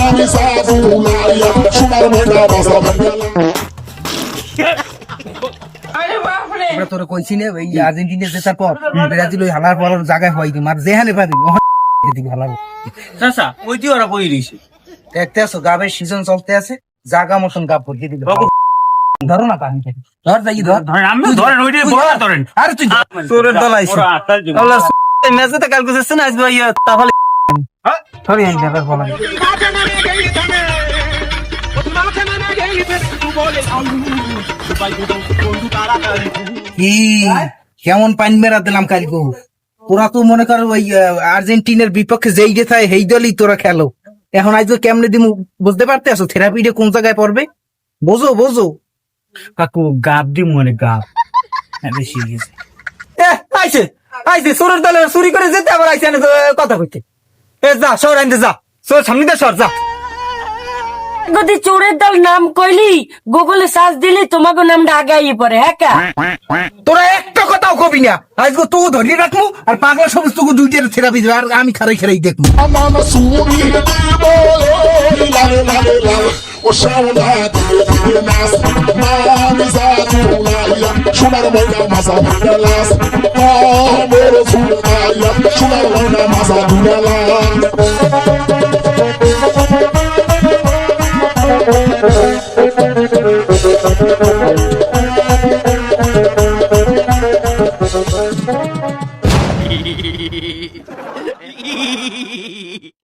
mami sabulaya সোনার ময়না মাথা ভাঙালা আমরা তোরে কইছি না এই আর্জেন্টিনা জেতার পর ব্রাজিল ওই হালার পর জায়গায় হয়নি মার যেখানে পাবি দিবি হালার চাচা ওইটি ওরা কই রইছে দেখতে আসো গাবের সিজন চলতে আছে জাগা মতন গাব ভর্তি দিবি ধরো না পানি ধর যাই ধর ধরেন আমি ধরেন ওইটি বড় ধরেন আরে তুই তোরের দল আইছে আল্লাহ মেজেতে কাল কইছে না আসবে ইয়া তাহলে সরি আই নেভার বলা কি কেমন পানি মেরা দিলাম কালকে তোরা তো মনে কর ওই আর্জেন্টিনার বিপক্ষে যেই যে থাকে সেই দলই তোরা খেলো এখন আজ কেমনে দিমু বুঝতে পারতে আসো থেরাপিটা কোন জায়গায় পড়বে বোঝো বোঝো কাকু গাব দি মনে গাব বেশি গেছে আইছে আইছে সোরের দলে চুরি করে যেতে আবার আইছে কথা কইতে এ যা সর আনতে যা সর সামনে দে সর যা যদি চোরের দল নাম কইলি গুগলে সার্চ দিলি তোমাকে নামটা আগে আইয়ে পড়ে হ্যাঁ কা তোরা একটা কথাও কবি না আজকে তো ধরিয়ে রাখবো আর পাগলা সমস্ত দুইটার থেরাপি দেবে আর আমি খারাই খারাই দেখবো Mama suri la o shaula de nas mami sabulaya সোনার ময়না মাথা ভাঙালা আমার সুনাইয়া সোনার ময়না মাথা ভাঙালা